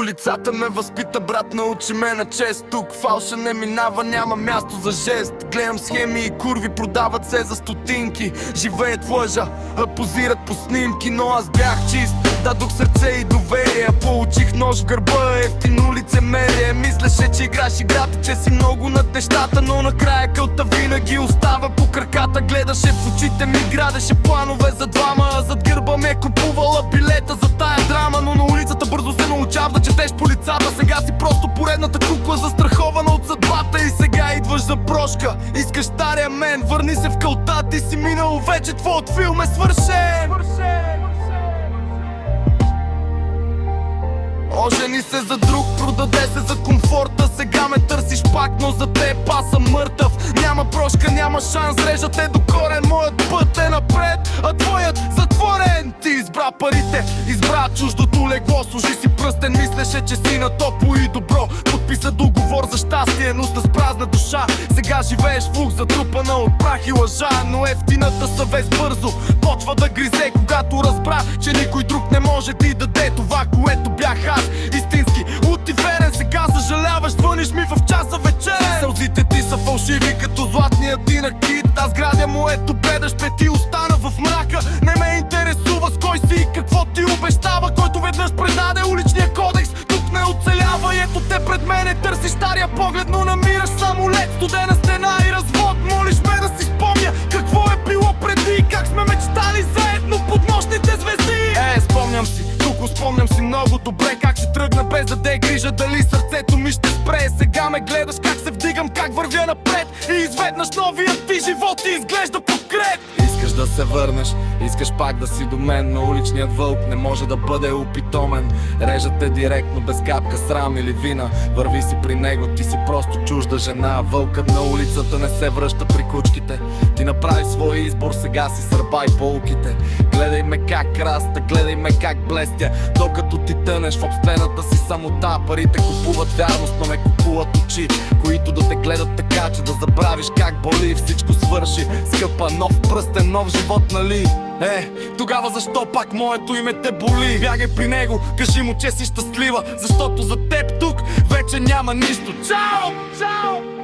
улицата ме възпита, брат, научи ме на чест. Тук фалша не минава, няма място за жест. Гледам схеми и курви, продават се за стотинки. Живеят в лъжа, а позират по снимки. Но аз бях чист, дадох сърце и доверие. Получих нож в гърба, ефтино лицемерие. Мислеше, че играш играта, че си много над нещата, но накрая кълта винаги остава по краката. Гледаше в очите ми, градеше планове за двама, а зад гърба ме купувала билета за тая драма. Но на улицата бързо се научав да четеш по лицата. Сега си просто поредната кукла, застрахована от съдбата. И сега идваш за прошка, искаш стария мен. Върни се в кълта, ти си минал вече, твоят филм е свършен. Ожени се за друг, продаде се за комфорта. Сега ме търсиш пак, но за теб аз съм мъртъв. Няма прошка, няма шанс, режат е до корен. Моят път е напред, а твоят затворен. Ти избра парите, избра чуждото легло. Служи си пръстен, мислеше, че си на топло и добро. Подписа договор за щастие, но с празна душа. Сега живееш в лук, затрупана от прах и лъжа. Но ефтината съвест бързо почва да гризе, когато разбра, че никой друг не може ти даде това, което бях аз. Истински, лутиверен, сега съжаляваш, звъниш ми в часа вечерен. Сълзите ти са фалшиви като златния ти накид. Аз градя моето беда, ще ти остана в мрака. Не ме интересува с кой си и какво ти обещава. Който веднъж предаде уличния кодекс, тук не оцелява. И ето те пред мене, търсиш стария поглед, но намираш самолет, студена стена и развод. Молиш ме да си спомня какво е било преди, как сме мечтали заедно под нощните звезди. Спомням си, тук спомням си много добре как се тръгна без да де грижа дали сърцето ми ще спре. Сега ме гледаш как се вдигам, как вървя напред и изведнъж новият ти живот ти изглежда подкреп. Искаш да се върнеш, искаш пак да си до мен, но уличният вълк не може да бъде опитомен. Режат те директно, без капка срам или вина. Върви си при него, ти си просто чужда жена. Вълкът на улицата не се връща при кучките. Ти направи свой избор, сега си сърбай полуките. Гледай ме как раста, гледай ме как блестя. Докато ти тънеш в обстената си самота. Парите купуват вярност, но не купуват очи, които да те гледат така, че да забравиш как боли. Всичко свърши, скъпа, нов пръстен, нов живот, нали? Тогава защо пак моето име те боли? Бягай при него, кажи му, че си щастлива, защото за теб тук вече няма нищо. Чао! Чао!